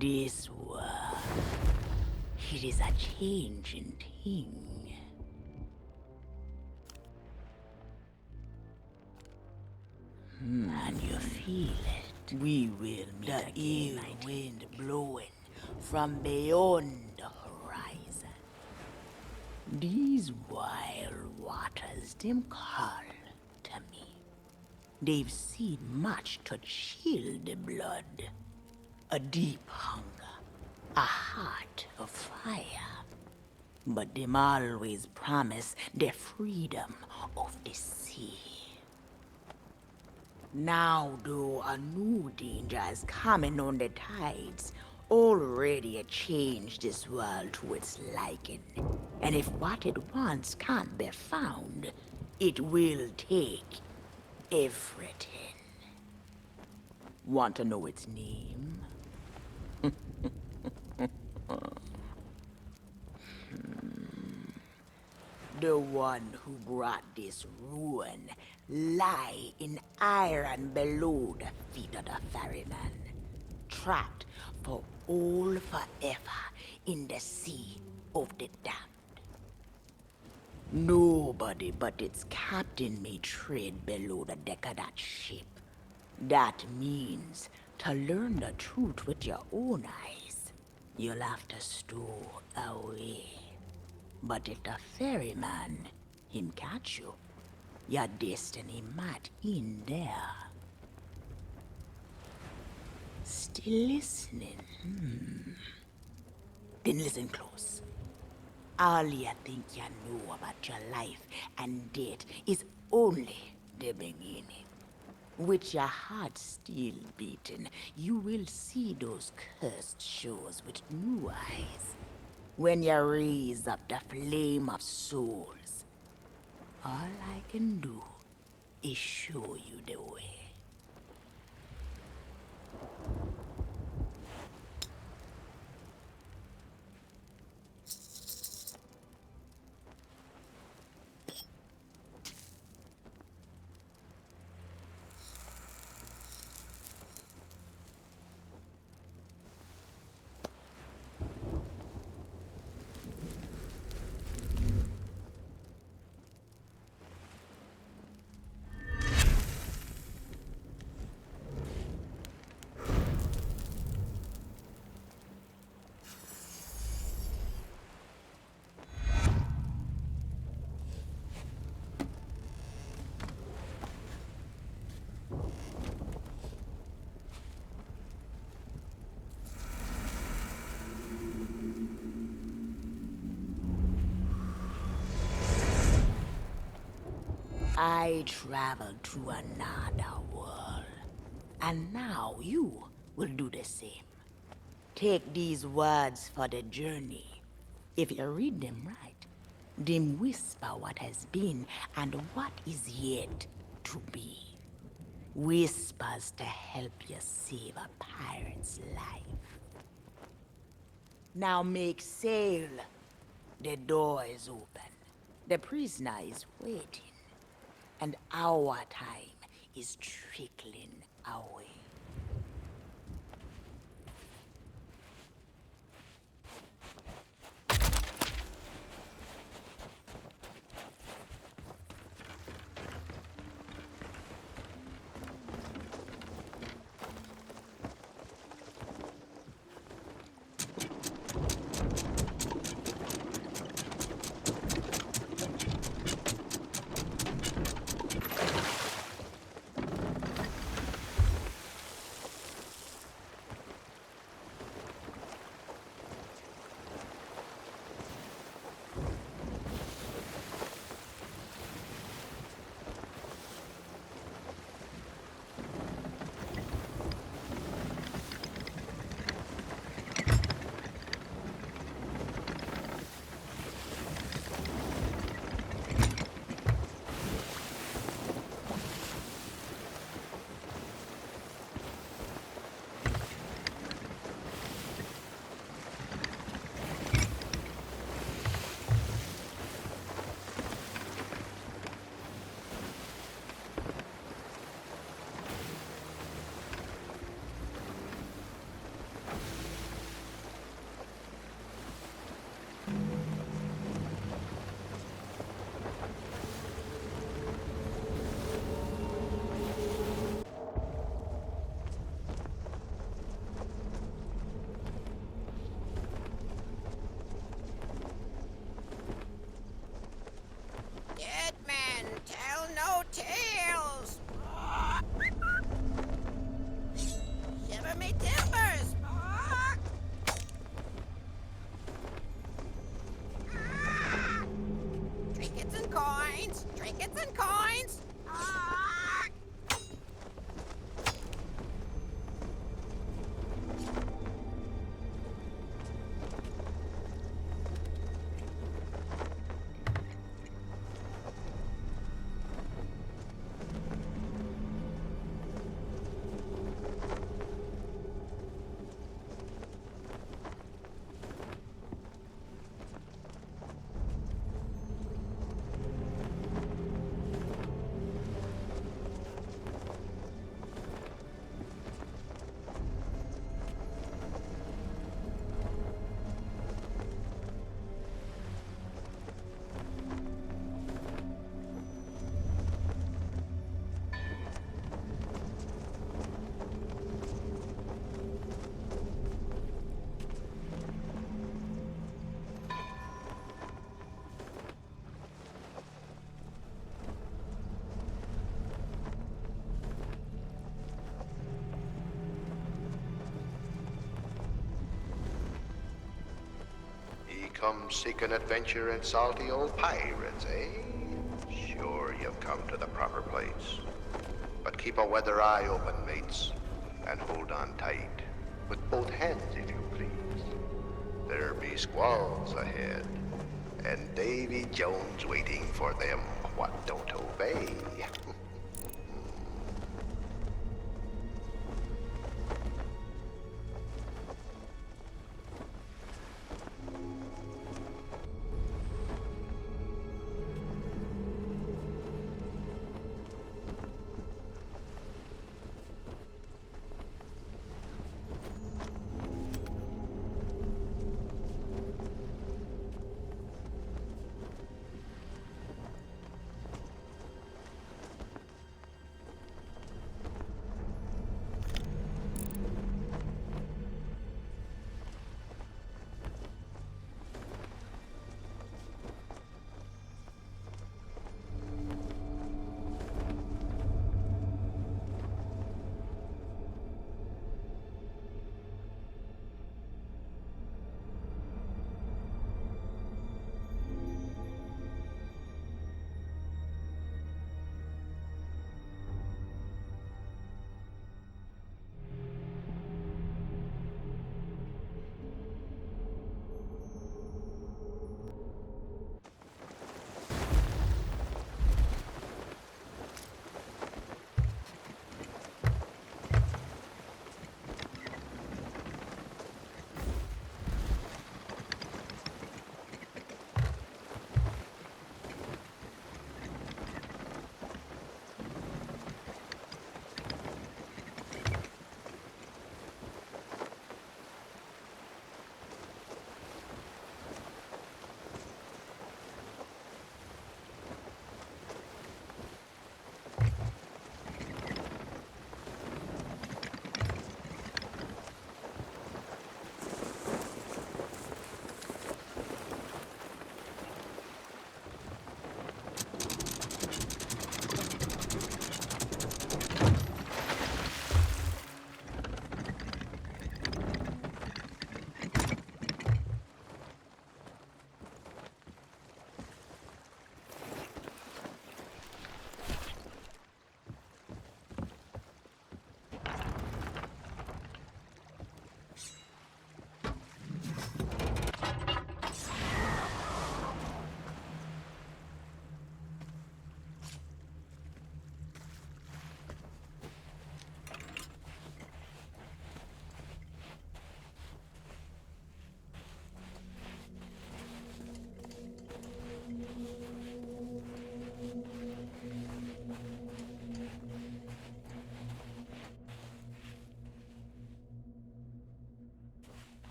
This world, it is a changing thing. And you feel it. We will meet the ill wind blowing from beyond the horizon. These wild waters, them call to me. They've seen much to chill the blood. A deep hunger, a heart of fire. But them always promise the freedom of the sea. Now, though, a new danger is coming on the tides, already changed this world to its liking. And if what it wants can't be found, it will take everything. Want to know its name? The one who brought this ruin lie in iron below the feet of the ferryman, trapped for all forever in the sea of the damned. Nobody but its captain may tread below the deck of that ship. That means to learn the truth with your own eyes, you'll have to stow away. But if the ferryman, him catch you, your destiny might end there. Still listening? Then listen close. All you think you know about your life and death is only the beginning. With your heart still beating, you will see those cursed shores with new eyes. When you raise up the flame of souls, all I can do is show you the way. I traveled to another world, and now you will do the same. Take these words for the journey. If you read them right, them whisper what has been and what is yet to be. Whispers to help you save a pirate's life. Now make sail. The door is open. The prisoner is waiting. And our time is trickling away. Tails! Shiver me timbers! Trinkets and coins! Trinkets and coins! Come seeking adventure and salty old pirates, eh? Sure, you've come to the proper place. But keep a weather eye open, mates, and hold on tight. With both hands, if you please. There be squalls ahead, and Davy Jones waiting for them what don't obey.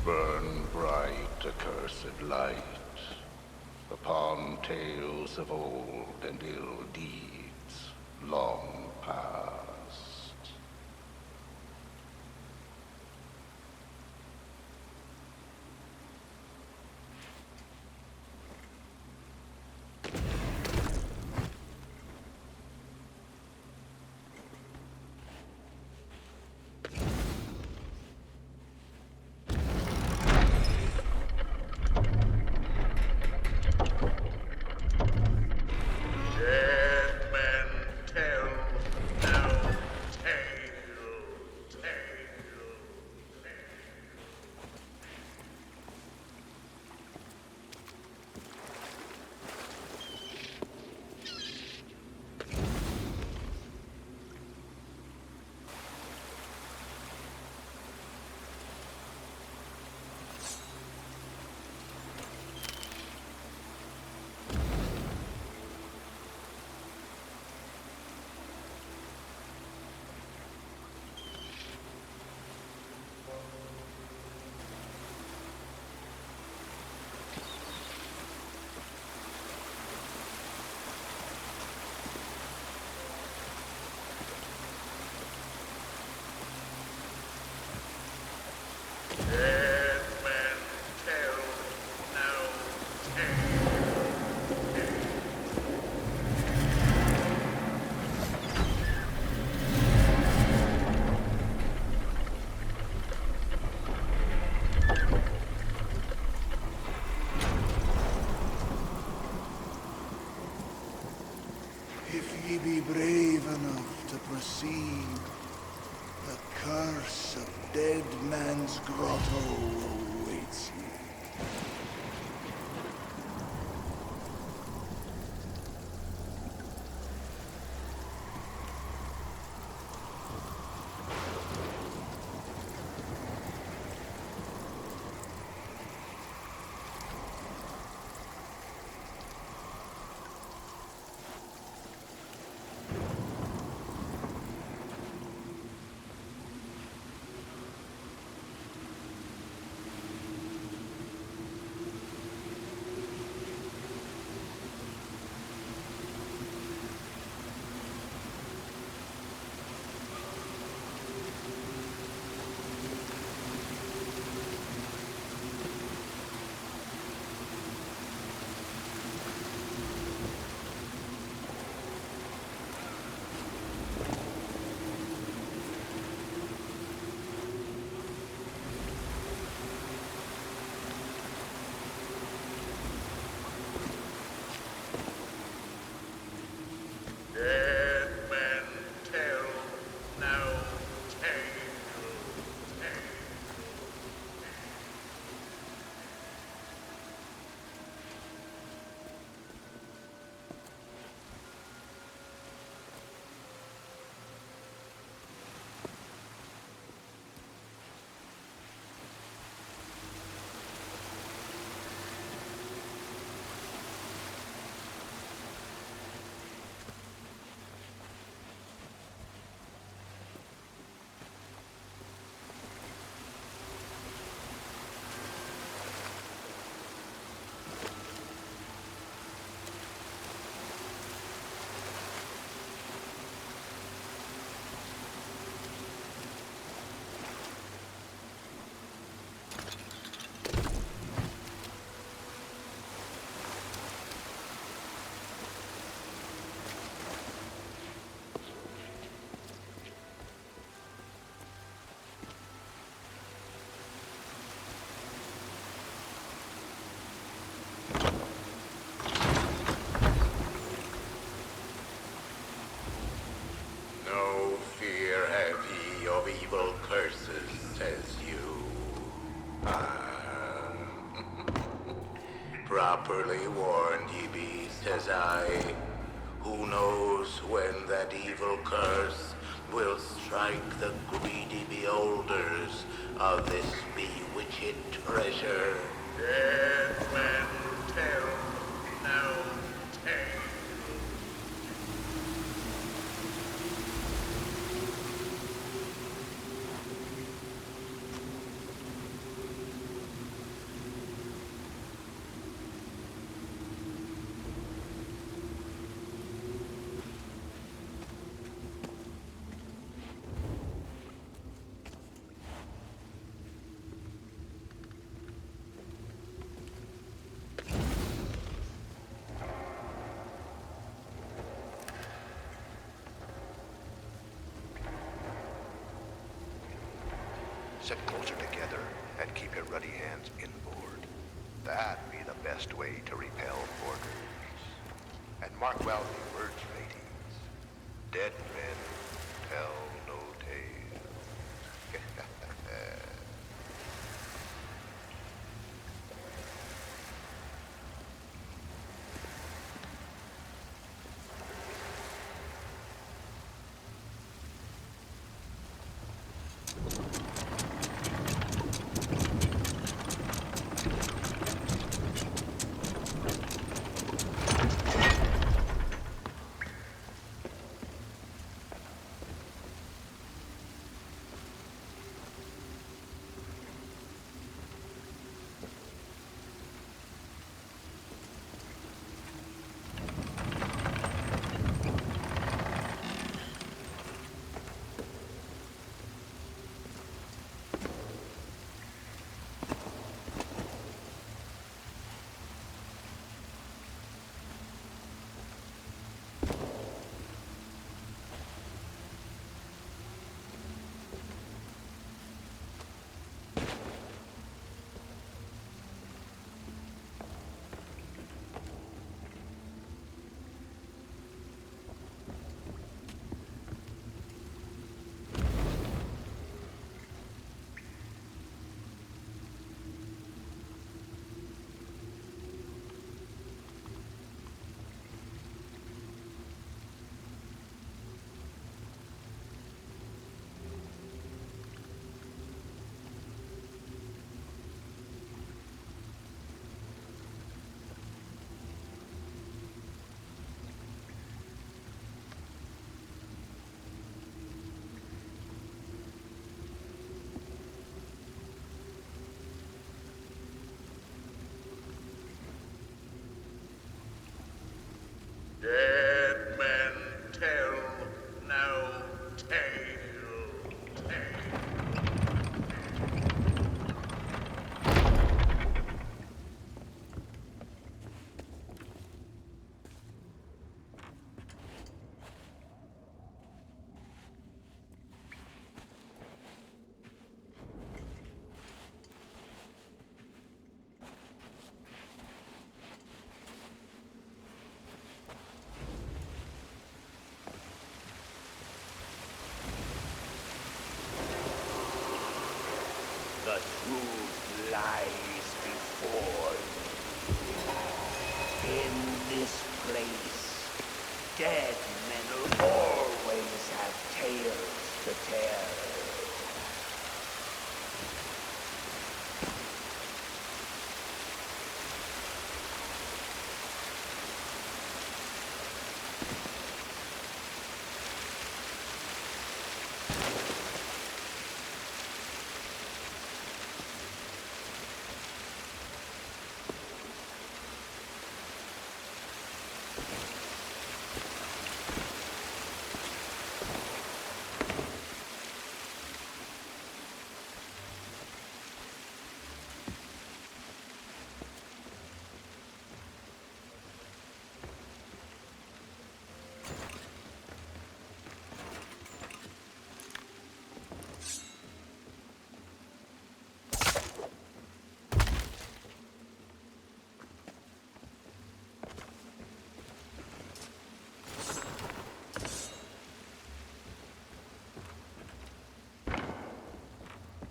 Burn bright, accursed light, upon tales of old and ill deeds long past. ye be brave enough to proceed, the curse of Dead Man's Grotto awaits you. Dead men tell no tale. No fear have ye of evil curses, says you. Ah. Properly warned ye be, says I. Who knows when that evil curse will strike the greedy beholders of this bewitched treasure? Dead men tell no tale. Sit closer together and keep your ruddy hands inboard. That be the best way to repel boarders. And mark well the words, mateys. Dead men tell no tales. lies before you. In this place, dead men will always have tales to tell.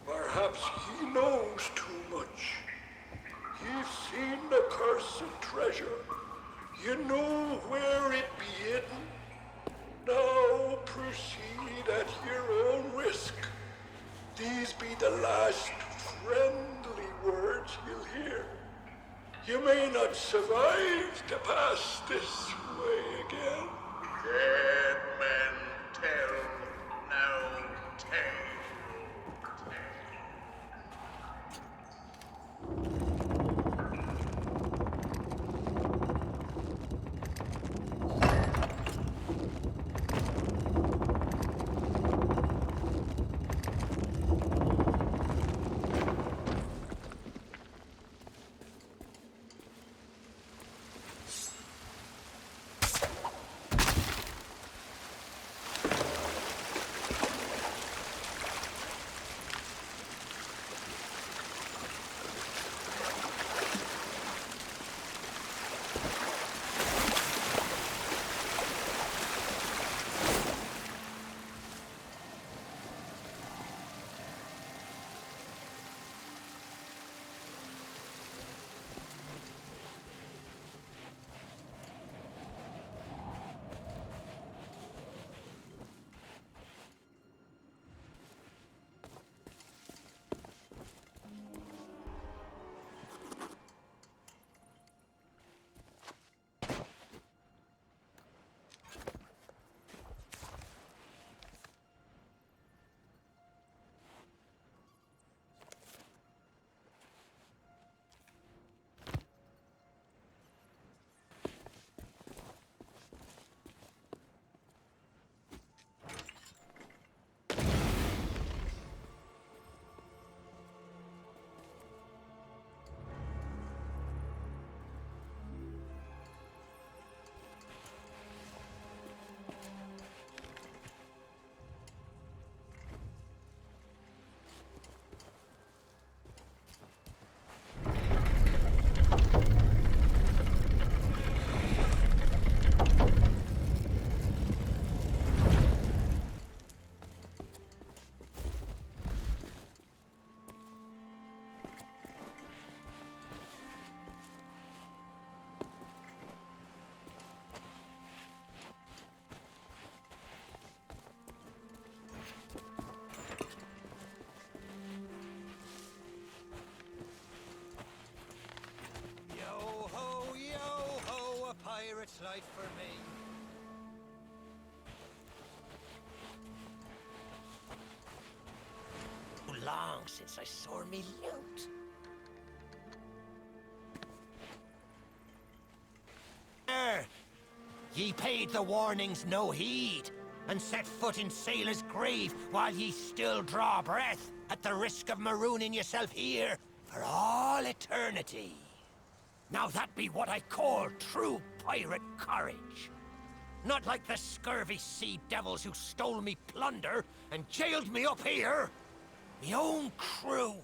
Perhaps he knows too much. He's seen the cursed treasure. You know where it be hidden. Now proceed at your own risk. These be the last friendly words you'll hear. You may not survive to pass this way again. Dead men tell no tale. Yo ho, a pirate's life for me. Too long since I saw me loot. Ye paid the warnings no heed, and set foot in sailor's grave while ye still draw breath, at the risk of marooning yourself here for all eternity. Now that be what I call true pirate courage. Not like the scurvy sea devils who stole me plunder and jailed me up here. Me own crew,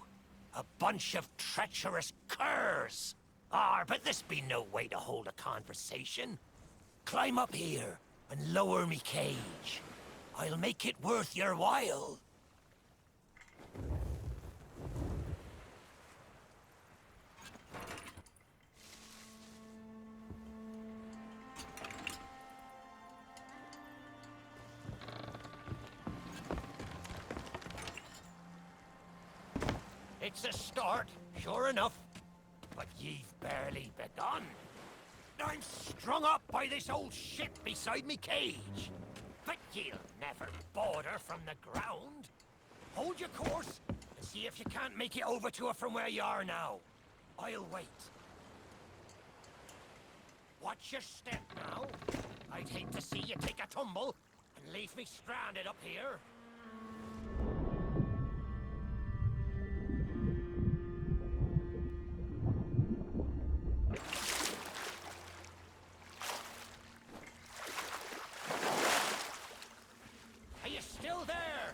a bunch of treacherous curs. But this be no way to hold a conversation. Climb up here and lower me cage. I'll make it worth your while. It's a start, sure enough. But ye've barely begun. I'm strung up by this old shit beside me cage. But you'll never border from the ground. Hold your course and see if you can't make it over to her from where you are now. I'll wait. Watch your step now. I'd hate to see you take a tumble and leave me stranded up here. Are you still there?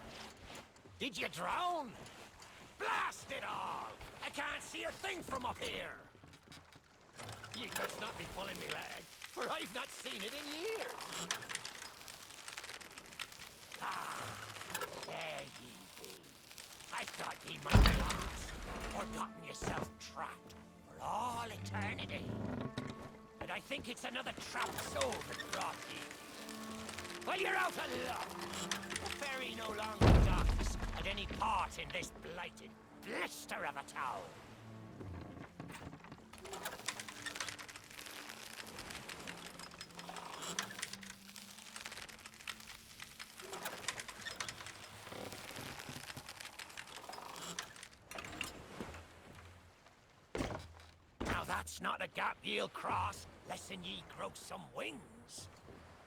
Did you drown? Blast it all! I can't see a thing from up here! You must not be pulling me leg, for I've not seen it in years. Ah, there ye be. I thought ye might be lost, or gotten yourself trapped for all eternity. And I think it's another trapped soul that brought ye. Well, you're out of luck. The ferry no longer docks at any part in this blighted blister of a town. Now that's not a gap ye'll cross, less'n ye grow some wings.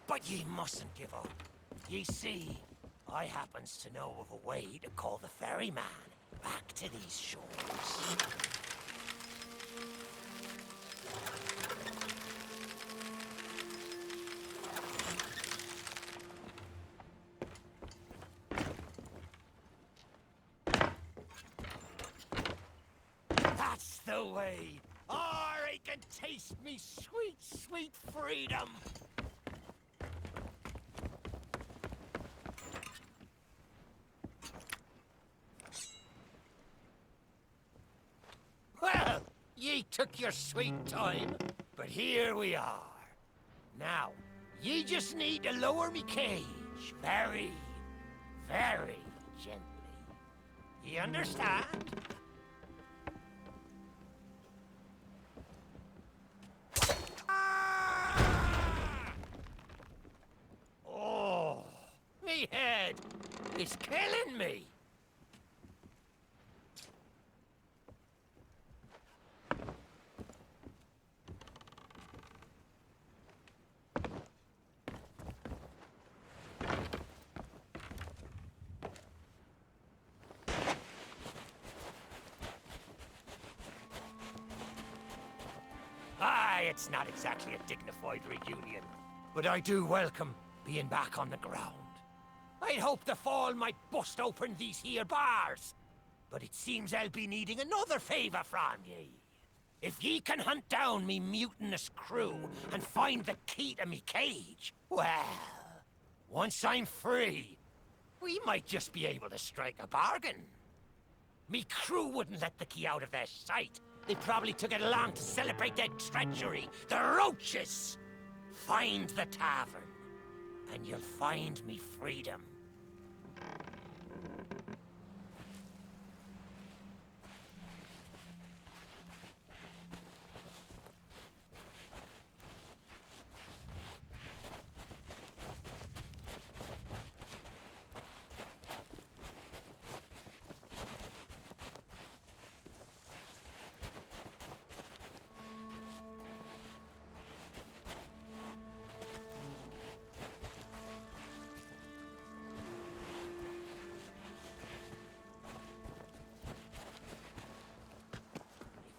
But ye mustn't give up. Ye see, I happens to know of a way to call the ferryman back to these shores. That's the way. Or I can taste me sweet, sweet freedom. Well, ye took your sweet time, but here we are. Now, ye just need to lower me cage very, very gently. Ye understand? Ah! Oh, me head is killing me. Aye, it's not exactly a dignified reunion, but I do welcome being back on the ground. I'd hoped the fall might bust open these here bars, but it seems I'll be needing another favour from ye. If ye can hunt down me mutinous crew and find the key to me cage, well, once I'm free, we might just be able to strike a bargain. Me crew wouldn't let the key out of their sight. They probably took it along to celebrate their treachery. The roaches! Find the tavern, and you'll find me freedom.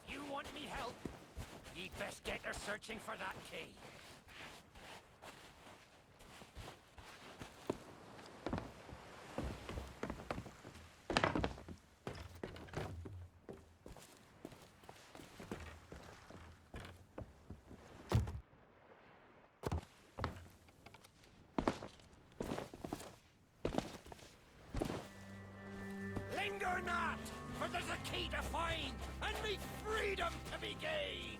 If you want me help, you'd best get her searching for that key. Linger not, for there's a key to find, and me freedom to be gained!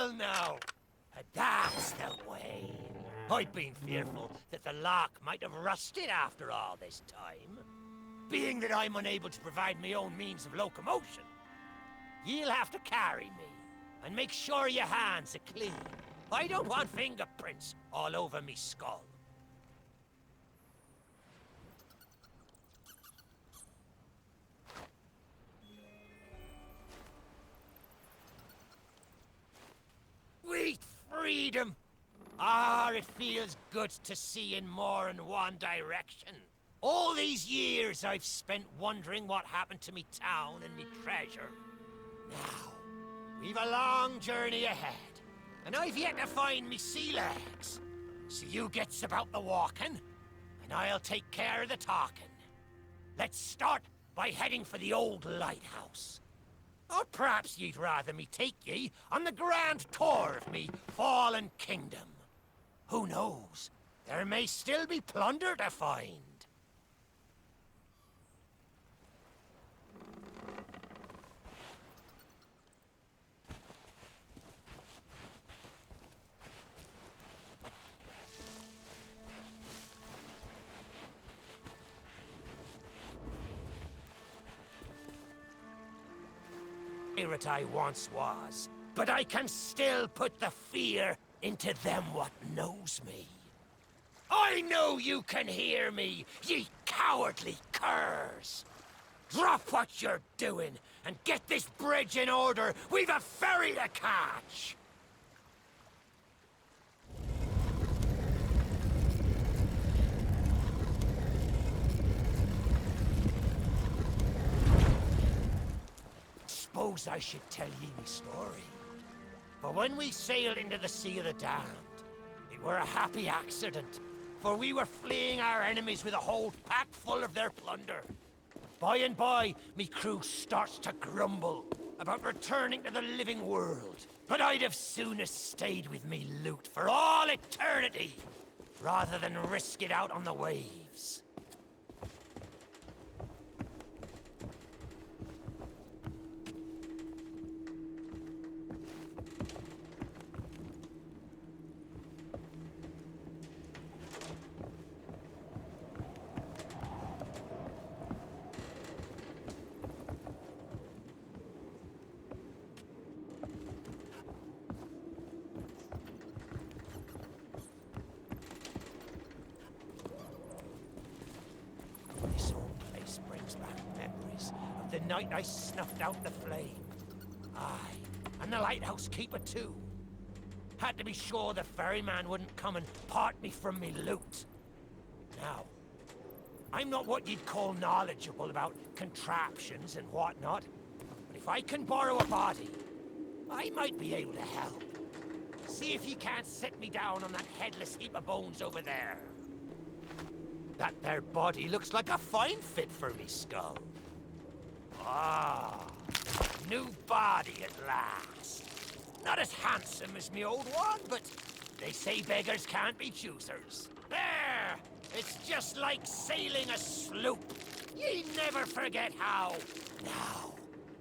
well now. That's the way. I'd been fearful that the lock might have rusted after all this time. Being that I'm unable to provide my own means of locomotion, you'll have to carry me, and make sure your hands are clean. I don't want fingerprints all over me skull. Sweet freedom! Ah, it feels good to see in more than one direction. All these years I've spent wondering what happened to me town and me treasure. Now, we've a long journey ahead, and I've yet to find me sea legs. So you gets about the walking, and I'll take care of the talking. Let's start by heading for the old lighthouse. Or perhaps you'd rather me take ye on the grand tour of me fallen kingdom. Who knows? There may still be plunder to find. Pirate I once was, but I can still put the fear into them what knows me. I know you can hear me, ye cowardly curs! Drop what you're doing and get this bridge in order. We've a ferry to catch! Suppose I should tell ye me story. For when we sailed into the Sea of the Damned, it were a happy accident, for we were fleeing our enemies with a whole pack full of their plunder. By and by, me crew starts to grumble about returning to the living world. But I'd have soonest stayed with me loot for all eternity, rather than risk it out on the waves. This old place brings back memories of the night I snuffed out the flame. Aye, and the lighthouse keeper too. Had to be sure the ferryman wouldn't come and part me from me loot. Now, I'm not what you'd call knowledgeable about contraptions and whatnot, but if I can borrow a body, I might be able to help. See if you can't set me down on that headless heap of bones over there. That there body looks like a fine fit for me skull. Ah, new body at last. Not as handsome as me old one, but they say beggars can't be choosers. There! It's just like sailing a sloop. Ye never forget how. Now,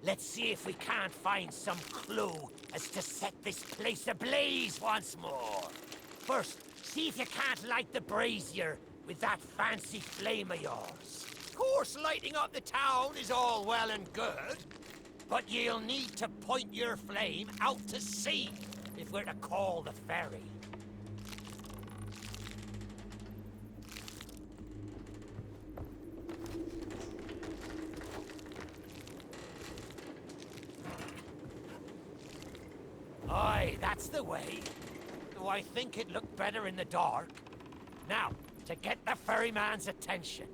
let's see if we can't find some clue as to set this place ablaze once more. First, see if you can't light the brazier with that fancy flame of yours. Of course, lighting up the town is all well and good, but you'll need to point your flame out to sea if we're to call the ferry. Aye, that's the way. Though I think it looked better in the dark. Now, to get the ferryman's attention.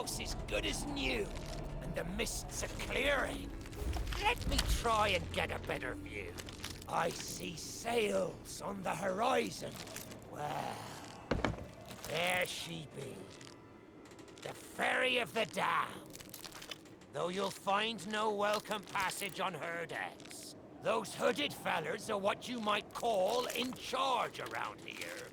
house is good as new, and the mists are clearing. Let me try and get a better view. I see sails on the horizon. Well, there she be. The Ferry of the Damned. Though you'll find no welcome passage on her decks. Those hooded fellers are what you might call in charge around here.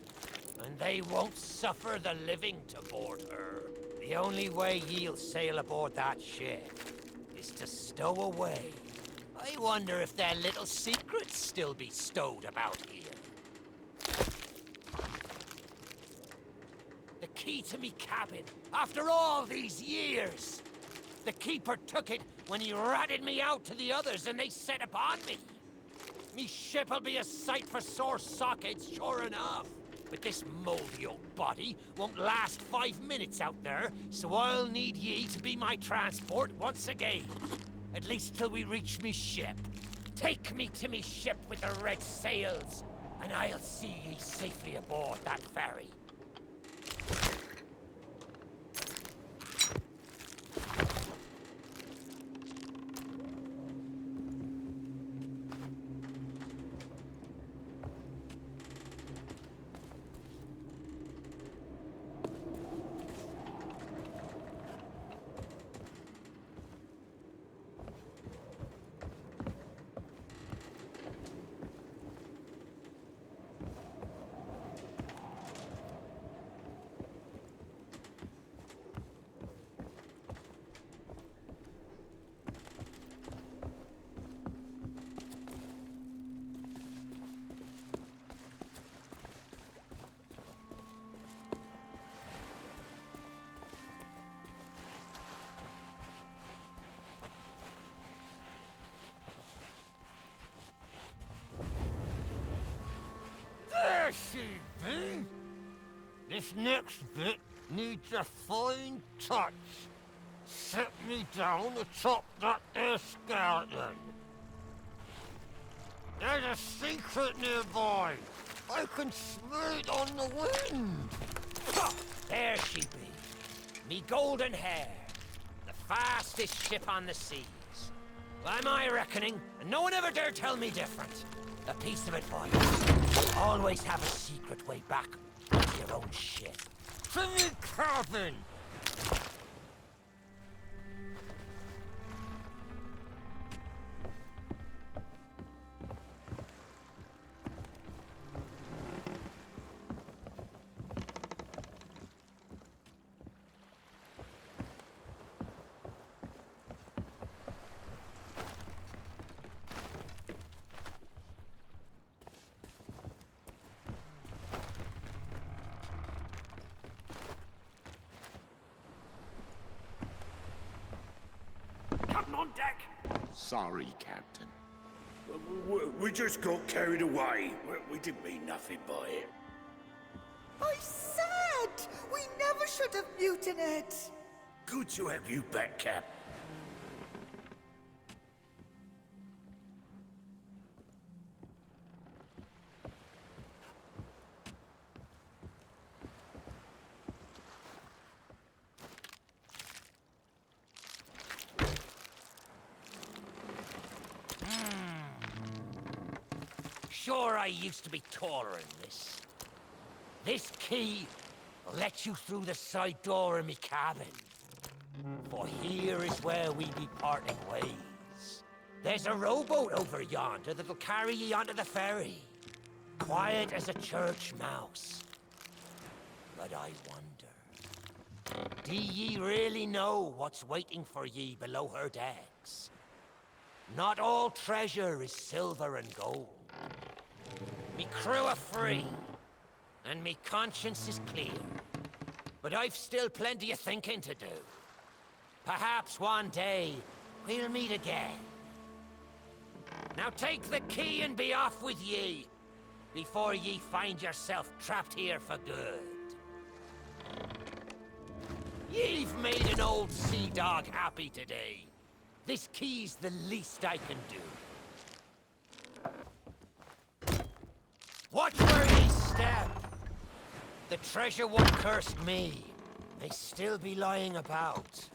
And they won't suffer the living to board her. The only way ye'll sail aboard that ship is to stow away. I wonder if their little secrets still be stowed about here. The key to me cabin, after all these years. The keeper took it when he ratted me out to the others and they set upon me. Me ship'll be a sight for sore sockets, sure enough. But this moldy old body won't last 5 minutes out there, so I'll need ye to be my transport once again. At least till we reach me ship. Take me to me ship with the red sails, and I'll see ye safely aboard that ferry. There she be! This next bit needs a fine touch. Set me down atop that there skeleton. There's a secret nearby. I can smell it on the wind. There she be. Me golden hair. The fastest ship on the seas. By my reckoning, and no one ever dare tell me different. A piece of advice. Always have a secret way back to your own ship. To me cabin! Captain on deck! Sorry, Captain. We just got carried away. We didn't mean nothing by it. I said we never should have mutinied. Good to have you back, Cap. Sure, I used to be taller than this. This key will let you through the side door of me cabin. For here is where we be parting ways. There's a rowboat over yonder that'll carry ye onto the ferry. Quiet as a church mouse. But I wonder, do ye really know what's waiting for ye below her decks? Not all treasure is silver and gold. Me crew are free, and me conscience is clear. But I've still plenty of thinking to do. Perhaps one day, we'll meet again. Now take the key and be off with ye, before ye find yourself trapped here for good. Ye've made an old sea dog happy today. This key's the least I can do. Watch where ye step. The treasure won't curse me. They still be lying about.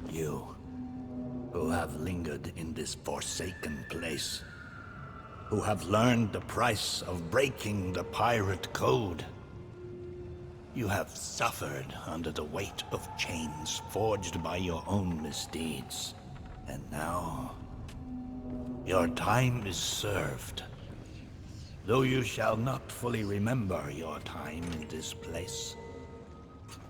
You, who have lingered in this forsaken place, who have learned the price of breaking the pirate code. You have suffered under the weight of chains forged by your own misdeeds. And now, your time is served. Though you shall not fully remember your time in this place,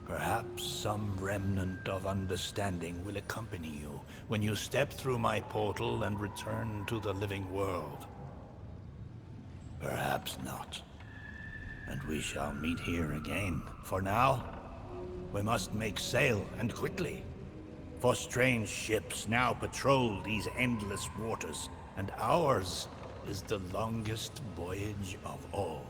perhaps some remnant of understanding will accompany you when you step through my portal and return to the living world. Perhaps not. And we shall meet here again. For now, we must make sail, and quickly. For strange ships now patrol these endless waters, and ours is the longest voyage of all.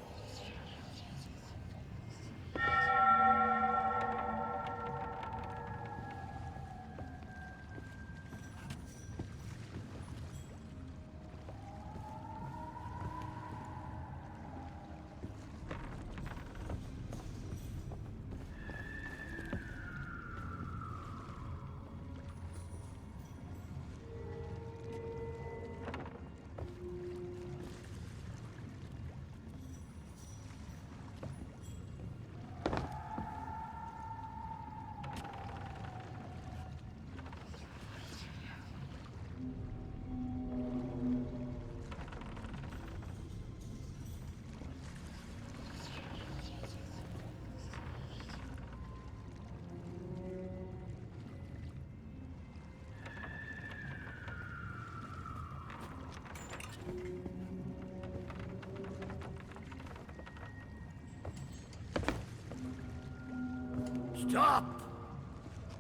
Stop!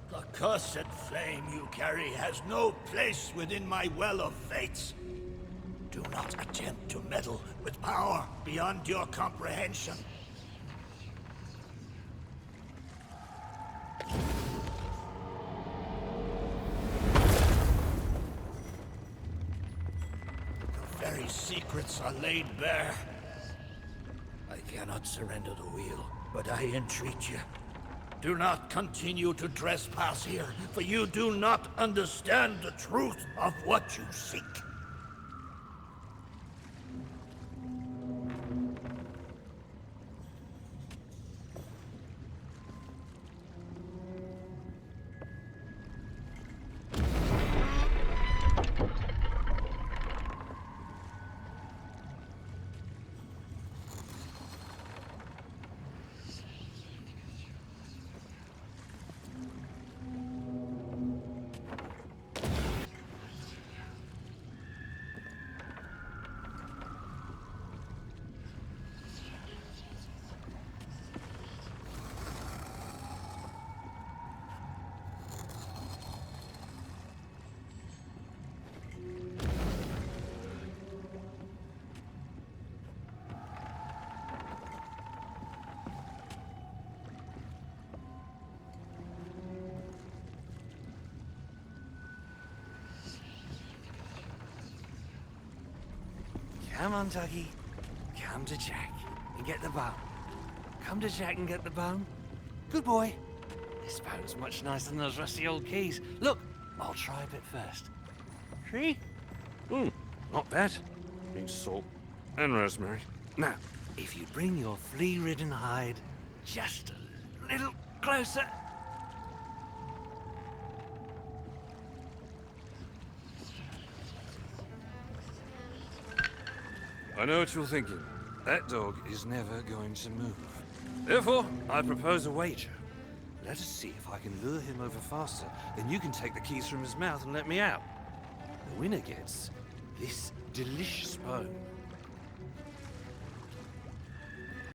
The cursed flame you carry has no place within my well of fates. Do not attempt to meddle with power beyond your comprehension. Your very secrets are laid bare. I cannot surrender the wheel, but I entreat you. Do not continue to trespass here, for you do not understand the truth of what you seek. Come on, Tuggy. Come to Jack and get the bone. Come to Jack and get the bone. Good boy. This bone's much nicer than those rusty old keys. Look, I'll try a bit first. See? Not bad. Needs salt and rosemary. Now, if you bring your flea-ridden hide just a little closer. I know what you're thinking. That dog is never going to move. Therefore, I propose a wager. Let us see if I can lure him over faster, then you can take the keys from his mouth and let me out. The winner gets this delicious bone.